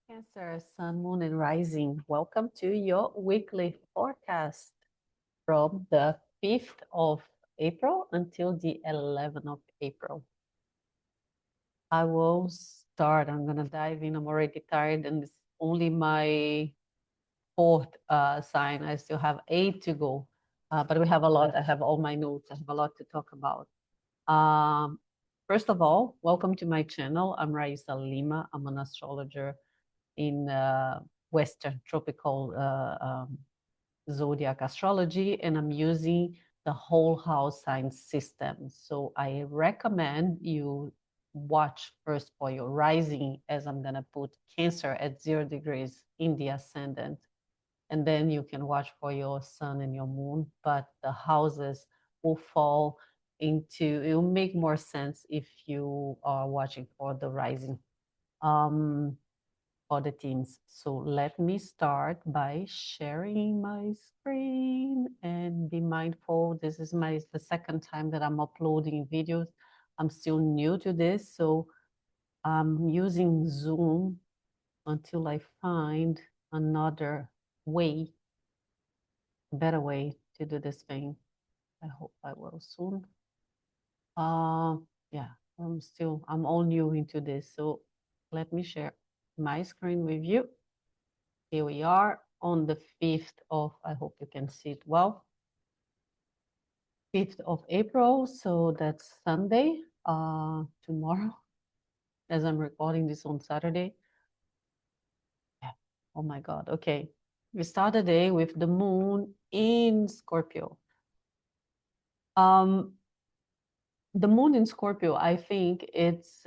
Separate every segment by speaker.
Speaker 1: Cancer, Sun, Moon, and Rising. Welcome to your weekly forecast from the 5th of April until the 11th of April. I will start. I'm going to dive in. I'm already tired, and it's only my fourth sign. I still have 8 to go, but we have a lot. I have all my notes. I have a lot to talk about. Um, First of all, welcome to my channel. I'm Raisa Lima. I'm an astrologer in Western tropical zodiac astrology, and I'm using the whole house sign system. So I recommend you watch first for your rising, as I'm going to put Cancer at 0 degrees in the ascendant. And then you can watch for your sun and your moon, but the houses will fall into, it will make more sense if you are watching for the rising. For the teams. So let me start by sharing my screen and be mindful. This is the second time that I'm uploading videos. I'm still new to this, so I'm using Zoom until I find another way, better way to do this thing. I hope I will soon. Yeah, I'm all new into this. So let me share my screen with you. Here we are on the 5th of, I hope you can see it well, 5th of April. So that's Sunday, tomorrow, as I'm recording this on Saturday. Yeah. Oh my God. Okay. We start the day with the moon in Scorpio. The moon in Scorpio, I think it's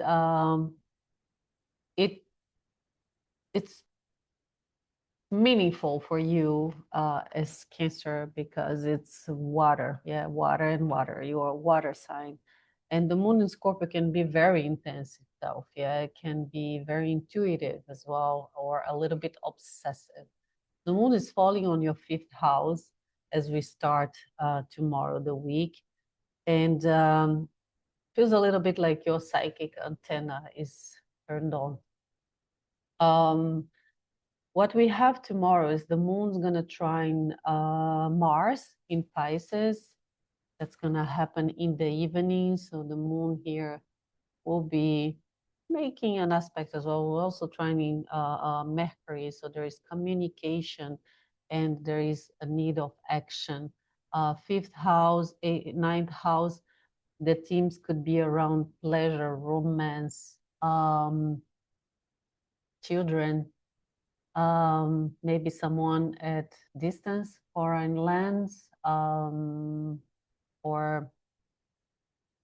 Speaker 1: meaningful for you as Cancer because it's water. Yeah, water and water. You are a water sign. And the moon in Scorpio can be very intense itself. Yeah, it can be very intuitive as well, or a little bit obsessive. The moon is falling on your 5th house as we start tomorrow, the week. And feels a little bit like your psychic antenna is turned on. What we have tomorrow is the moon's going to trine Mars in Pisces. That's going to happen in the evening. So the moon here will be making an aspect as well. We're also trining Mercury. So there is communication and there is a need of action. 5th house, 9th house, the themes could be around pleasure, romance, children, maybe someone at distance, foreign lands, or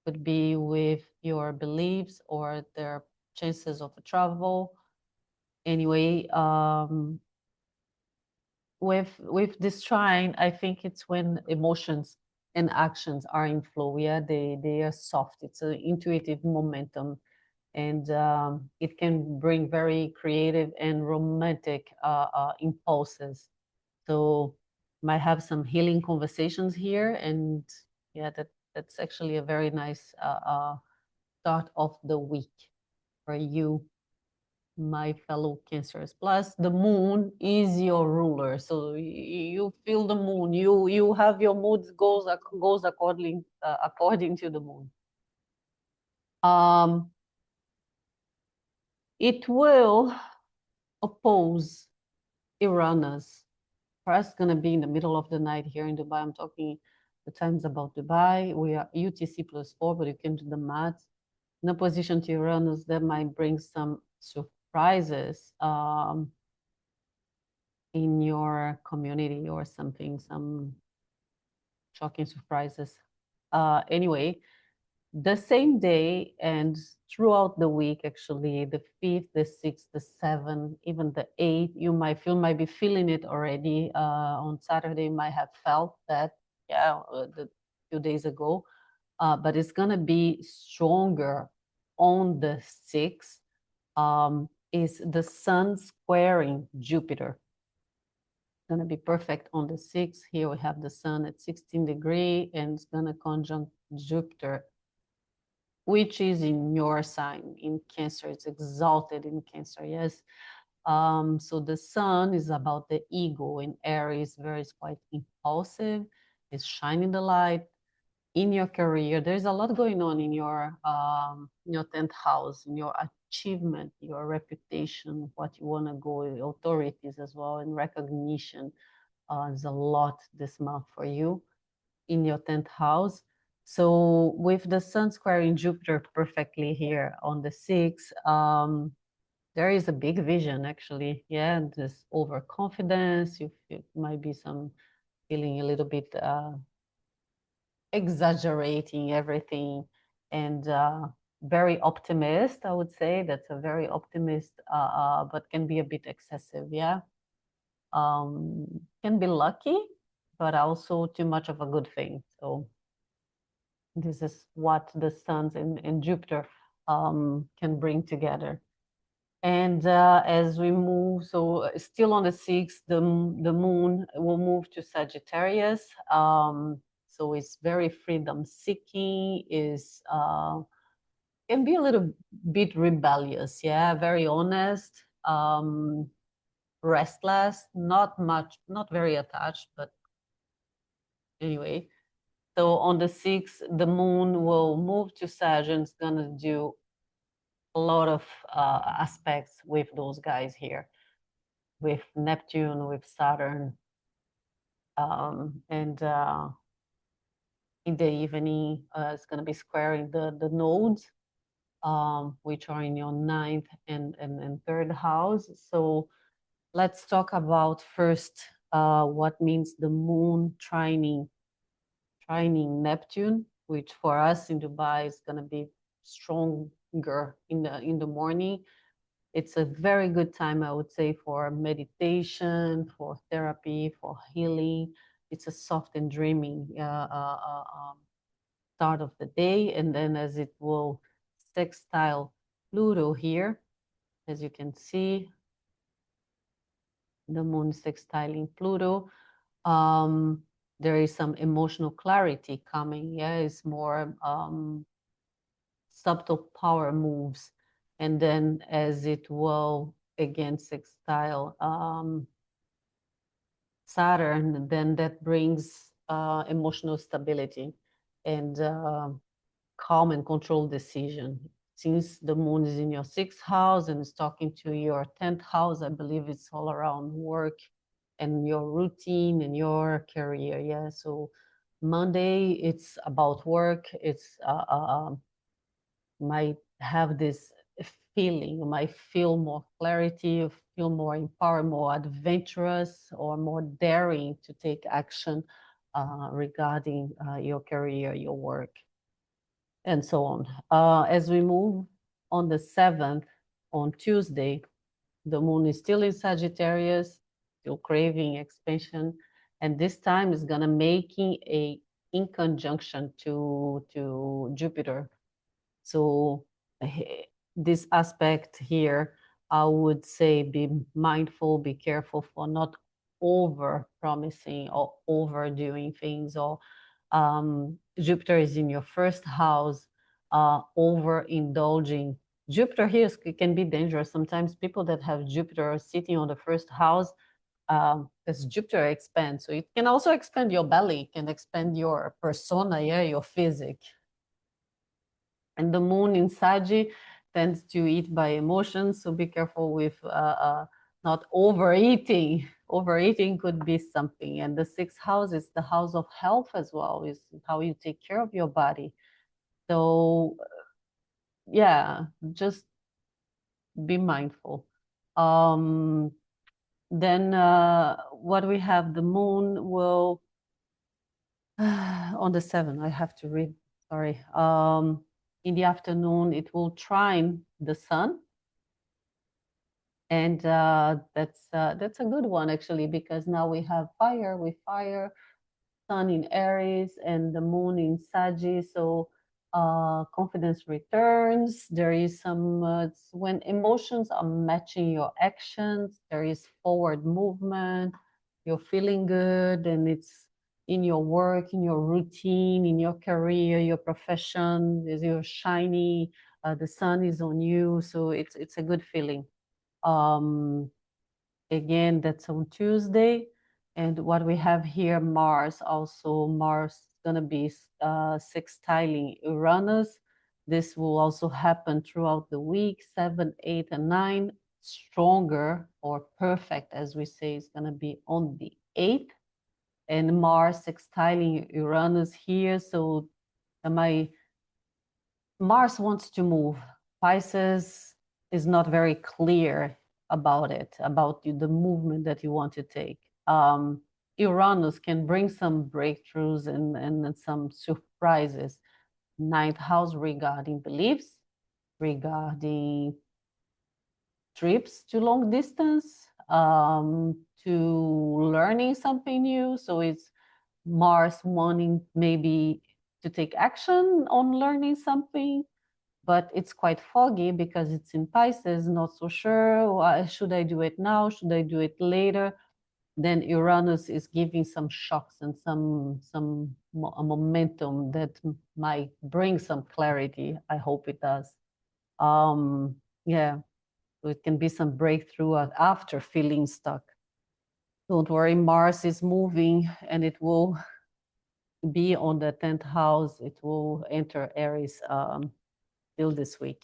Speaker 1: could be with your beliefs or their chances of travel. Anyway, with this trine, I think it's when emotions and actions are in flow. Yeah, they are soft. It's an intuitive momentum, and it can bring very creative and romantic impulses. So might have some healing conversations here, and yeah, that's actually a very nice start of the week for you, my fellow Cancers. Plus, the moon is your ruler, so you feel the moon. You have your moods goes according to the moon. It will oppose Uranus. For us, going to be in the middle of the night here in Dubai. I'm talking the times about Dubai. We are UTC +4, but you can do the math. In opposition to Uranus, that might bring some surprises in your community or something, some shocking surprises. Anyway, the same day and throughout the week, actually, the 5th, the 6th, the 7th, even the 8th, you might be feeling it already. On Saturday, you might have felt that, yeah, the 2 days ago, but it's gonna be stronger on the 6th. Is the sun squaring Jupiter. Gonna be perfect on the 6th. Here we have the sun at 16 degrees and it's gonna conjunct Jupiter, which is in your sign, in Cancer. It's exalted in Cancer, yes. So the sun is about the ego in Aries, very is quite impulsive, is shining the light in your career. There's a lot going on in your 10th house, in your achievement, your reputation, what you want to go, authorities as well, and recognition. There's a lot this month for you in your 10th house. So with the sun squaring Jupiter perfectly here on the 6th, there is a big vision actually. Yeah, this overconfidence. You feel, might be some feeling a little bit exaggerating everything, and very optimist. I would say that's a very optimist, but can be a bit excessive. Yeah, can be lucky, but also too much of a good thing. So this is what the suns and Jupiter can bring together. And as we move, so still on the 6th, the moon will move to Sagittarius. So it's very freedom seeking, is can be a little bit rebellious, yeah, very honest, restless, not much, not very attached, but anyway. So on the 6th, the moon will move to Sag and it's gonna do a lot of aspects with those guys here, with Neptune, with Saturn, and in the evening, it's going to be squaring the nodes, which are in your ninth and third house. So let's talk about first what means the moon trining Neptune, which for us in Dubai is going to be stronger in the morning. It's a very good time, I would say, for meditation, for therapy, for healing. It's a soft and dreaming start of the day. And then as it will sextile Pluto here, as you can see, the moon sextiling Pluto, there is some emotional clarity coming. Yeah, it's more subtle power moves. And then as it will again sextile Saturn, then that brings emotional stability and calm and controlled decision. Since the moon is in your 6th house and is talking to your 10th house, I believe it's all around work and your routine and your career. Yeah. So Monday, it's about work. It's might have this feeling, you might feel more clarity, you feel more empowered, more adventurous, or more daring to take action regarding your career, your work, and so on. As we move on the 7th, on Tuesday, the moon is still in Sagittarius, still craving expansion, and this time is gonna making a in conjunction to Jupiter. So this aspect here, I would say be mindful, be careful for not over promising or overdoing things, or Jupiter is in your 1st house, overindulging. Jupiter here can be dangerous. Sometimes people that have Jupiter sitting on the 1st house, as Jupiter expands, so it can also expand your belly, can expand your persona, yeah, your physique. And the moon in Saggy tends to eat by emotions, so be careful with not overeating. Overeating could be something. And the 6th house is the house of health as well, is how you take care of your body. So yeah, just be mindful. Then what we have, the moon will on the 7th, I have to read, sorry. In the afternoon, it will trine the sun. And that's a good one actually, because now we have fire with fire, sun in Aries and the moon in Sagittarius. So confidence returns. There is some when emotions are matching your actions, there is forward movement. You're feeling good, and it's in your work, in your routine, in your career, your profession. You're shiny. The sun is on you, so it's a good feeling. Again, that's on Tuesday. And what we have here, Mars also. Mars is going to be sextiling Uranus. This will also happen throughout the week, 7, 8, and 9. Stronger or perfect, as we say, is going to be on the 8th. And Mars sextiling Uranus here. So Mars wants to move. Pisces is not very clear about it, about the movement that you want to take. Uranus can bring some breakthroughs and some surprises. Ninth house regarding beliefs, regarding trips to long distance, to learning something new. So it's Mars wanting maybe to take action on learning something, but it's quite foggy because it's in Pisces, not so sure. Should I do it now? Should I do it later? Then Uranus is giving some shocks and some momentum that might bring some clarity. I hope it does. Yeah, so it can be some breakthrough after feeling stuck. Don't worry, Mars is moving and it will be on the 10th house. It will enter Aries still this week.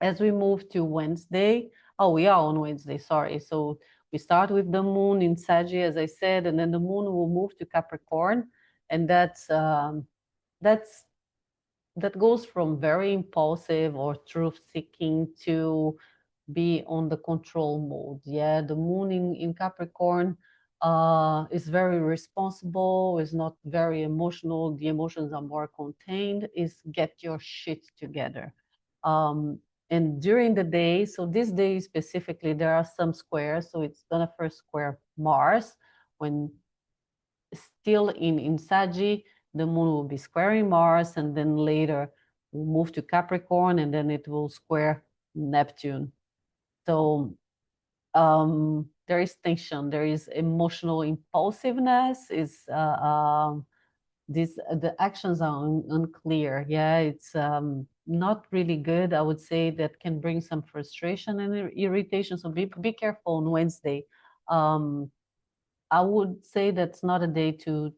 Speaker 1: As we move to Wednesday, oh, we are on Wednesday, sorry. So we start with the moon in Sagittarius, as I said, and then the moon will move to Capricorn. And that goes from very impulsive or truth seeking to be on the control mode. Yeah, the moon in Capricorn is very responsible, is not very emotional. The emotions are more contained, is get your shit together. And during the day, so this day specifically, there are some squares. So it's gonna first square Mars when still in Sagi, the moon will be squaring Mars, and then later we'll move to Capricorn, and then it will square Neptune. So there is tension, there is emotional impulsiveness, is the actions are unclear. Yeah, it's not really good. I would say that can bring some frustration and irritation. So be careful on Wednesday. I would say that's not a day to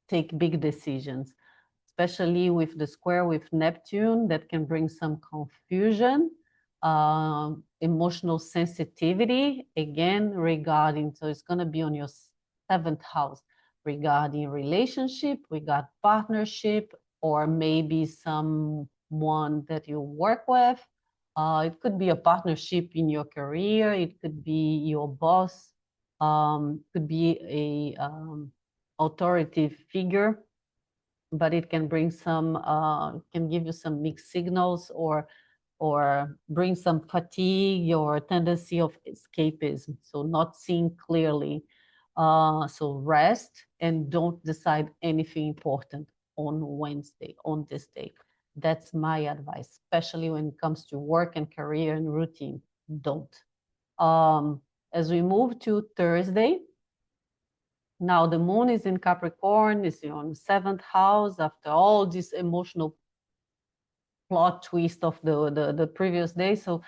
Speaker 1: take big decisions, especially with the square with Neptune that can bring some confusion, emotional sensitivity, again, regarding, so it's going to be on your 7th house regarding relationship, we got partnership, or maybe someone that you work with. It could be a partnership in your career. It could be your boss. Could be a authoritative figure, but it can bring some, can give you some mixed signals or bring some fatigue or tendency of escapism. So not seeing clearly. So rest and don't decide anything important on Wednesday, on this day. That's my advice, especially when it comes to work and career and routine. Don't. As we move to Thursday, now the moon is in Capricorn, is on 7th house after all this emotional plot twist of the previous day. So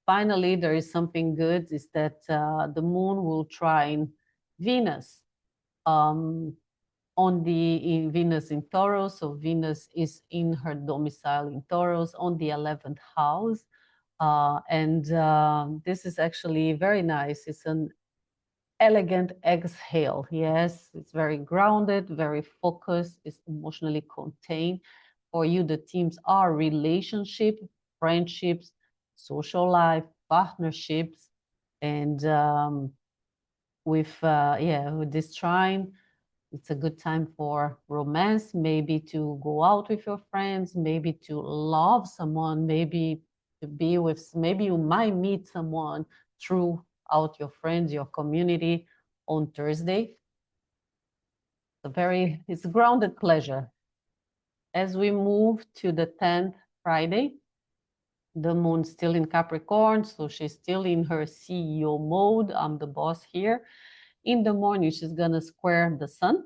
Speaker 1: finally, there is something good, is that the moon will trine Venus on the Venus in Taurus. So Venus is in her domicile in Taurus on the 11th house. And this is actually very nice. It's an elegant exhale. Yes, it's very grounded, very focused, it's emotionally contained. For you, the themes are relationship, friendships, social life, partnerships, and with this trine, it's a good time for romance, maybe to go out with your friends, maybe to love someone, maybe to be with, maybe you might meet someone throughout your friends, your community on Thursday. It's a grounded pleasure. As we move to the 10th Friday, the moon's still in Capricorn, so she's still in her CEO mode. I'm the boss here. In the morning, she's gonna square the sun.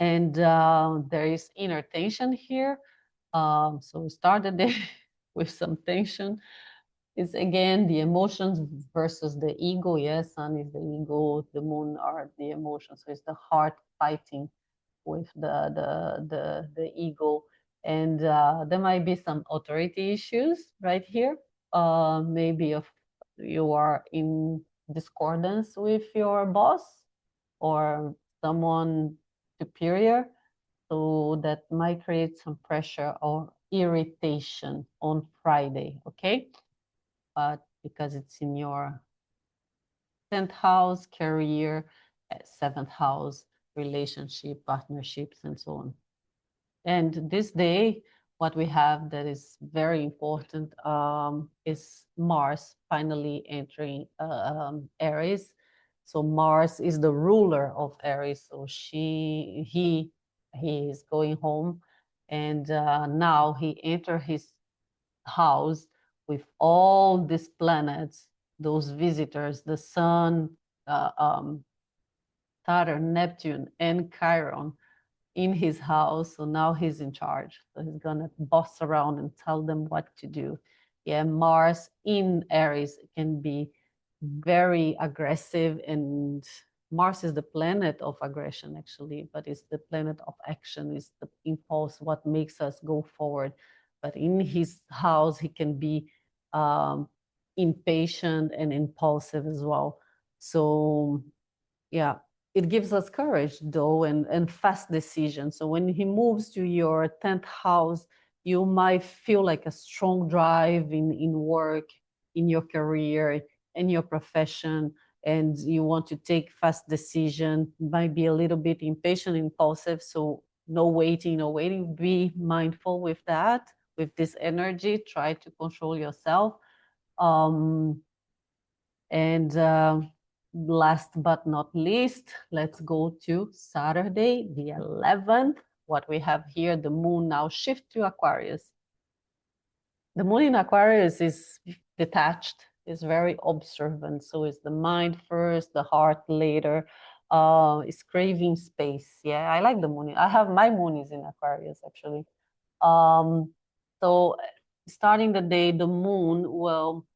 Speaker 1: And there is inner tension here. So we start the day with some tension. It's again the emotions versus the ego. Yes, sun is the ego, the moon are the emotions. So it's the heart fighting with the ego, and there might be some authority issues right here. Maybe if you are in discordance with your boss or someone superior, so that might create some pressure or irritation on Friday. Okay, but because it's in your 10th house, career, 7th house, relationship, partnerships, and so on. And this day, what we have that is very important is Mars finally entering Aries. So Mars is the ruler of Aries. So he is going home, and now he entered his house with all these planets, those visitors, the Sun, uh, um, Saturn, Neptune, and Chiron in his house. So now he's in charge. So he's gonna boss around and tell them what to do. Yeah, Mars in Aries can be very aggressive, and Mars is the planet of aggression actually, but it's the planet of action, it's the impulse, what makes us go forward. But in his house, he can be impatient and impulsive as well. So yeah, it gives us courage though, and fast decisions. So when he moves to your 10th house, you might feel like a strong drive in work, in your career, in your profession, and you want to take fast decision, might be a little bit impatient, impulsive. So no waiting, no waiting. Be mindful with that, with this energy. Try to control yourself. Um, and last but not least, let's go to Saturday, the 11th. What we have here, the moon now shift to Aquarius. The moon in Aquarius is detached, is very observant. So it's the mind first, the heart later. It's craving space. Yeah, I like the moon. I have my moon is in Aquarius actually. So starting the day, the moon will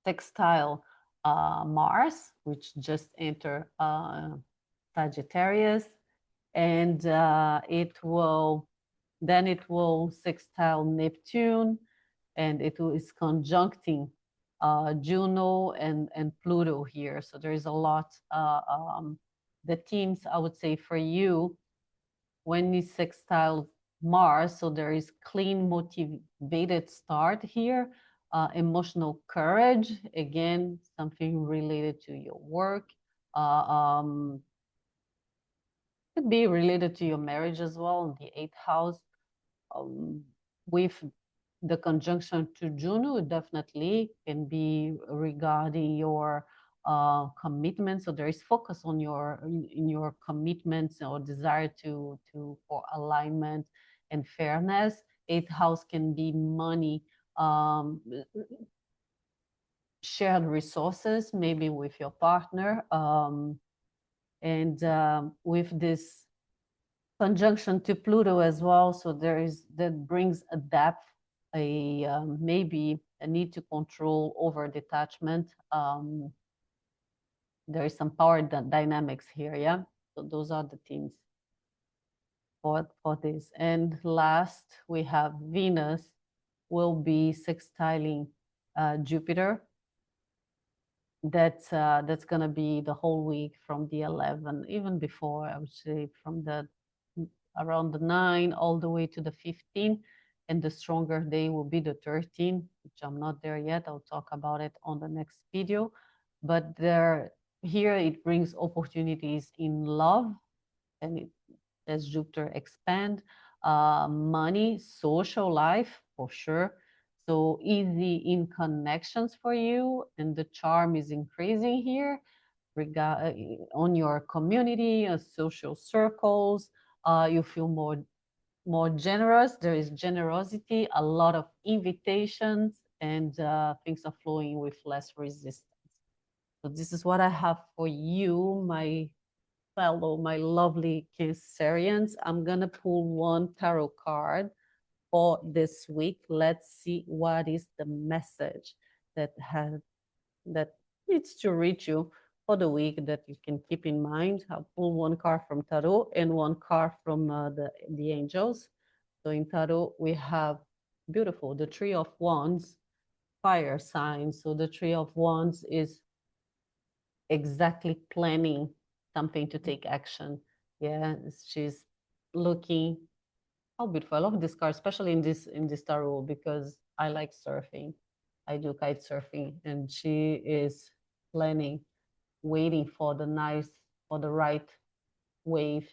Speaker 1: sextile Mars, which just entered Sagittarius, and then it will sextile Neptune, and it is conjuncting Juno and Pluto here. So there is a lot. The themes I would say for you when you sextile Mars, so there is clean, motivated start here, emotional courage, again, something related to your work. Could be related to your marriage as well, in the 8th house. With the conjunction to Juno, definitely can be regarding your commitment. So there is focus on your commitments or desire to for alignment and fairness. 8th house can be money, shared resources, maybe with your partner, and with this conjunction to Pluto as well. So that brings a depth, maybe a need to control over detachment. There is some power dynamics here, yeah. So those are the themes for this. And last, we have Venus will be sextiling Jupiter. That's gonna be the whole week from the 11, even before, I would say from the around the 9 all the way to the 15, and the stronger day will be the 13, which I'm not there yet. I'll talk about it on the next video. But here it brings opportunities in love, and as Jupiter expand, money, social life for sure. So easy in connections for you, and the charm is increasing here on your community, social circles. You feel more generous. There is generosity, a lot of invitations, and things are flowing with less resistance. So this is what I have for you, my lovely Cancerians. I'm gonna pull one tarot card for this week. Let's see what is the message that needs to reach you for the week that you can keep in mind. I'll pull one card from Tarot and one card from the angels. So in Tarot, we have beautiful, the Three of Wands, fire sign. So the Three of Wands is exactly planning something to take action. Yeah, she's looking. How beautiful! I love this card, especially in this tarot, because I like surfing. I do kite surfing, and she is planning, waiting for the right wave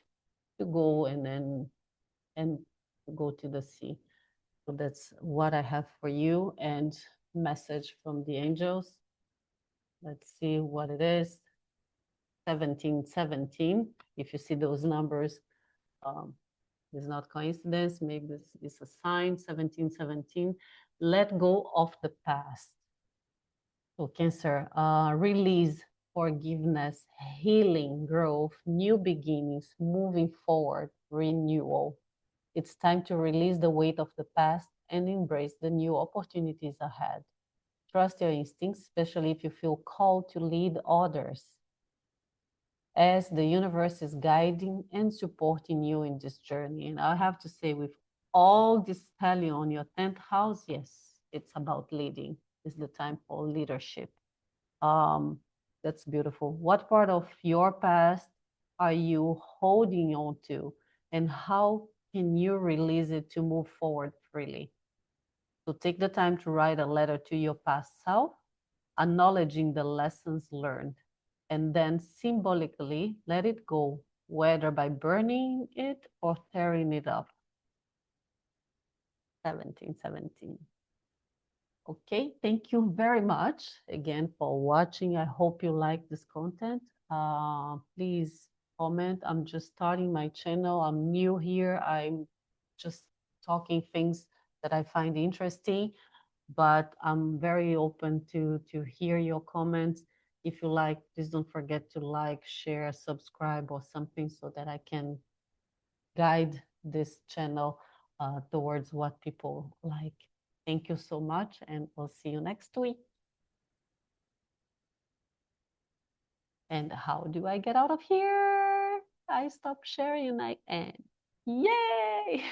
Speaker 1: to go, and go to the sea. So that's what I have for you, and message from the angels. Let's see what it is. 1717. If you see those numbers, um, it's not coincidence. Maybe this is a sign. 1717. Let go of the past. So Cancer, release, forgiveness, healing, growth, new beginnings, moving forward, renewal. It's time to release the weight of the past and embrace the new opportunities ahead. Trust your instincts, especially if you feel called to lead others, as the universe is guiding and supporting you in this journey. And I have to say, with all this stellium on your 10th house, yes, it's about leading. It's the time for leadership. Um, that's beautiful. What part of your past are you holding on to? And how can you release it to move forward freely? So take the time to write a letter to your past self, acknowledging the lessons learned, and then symbolically let it go, whether by burning it or tearing it up. 1717. Okay, thank you very much again for watching. I hope you like this content. Please comment. I'm just starting my channel. I'm new here. I'm just talking things that I find interesting, but I'm very open to hear your comments. If you like, please don't forget to like, share, subscribe, or something so that I can guide this channel towards what people like. Thank you so much, and we'll see you next week. And how do I get out of here? I stop sharing and I end. Yay!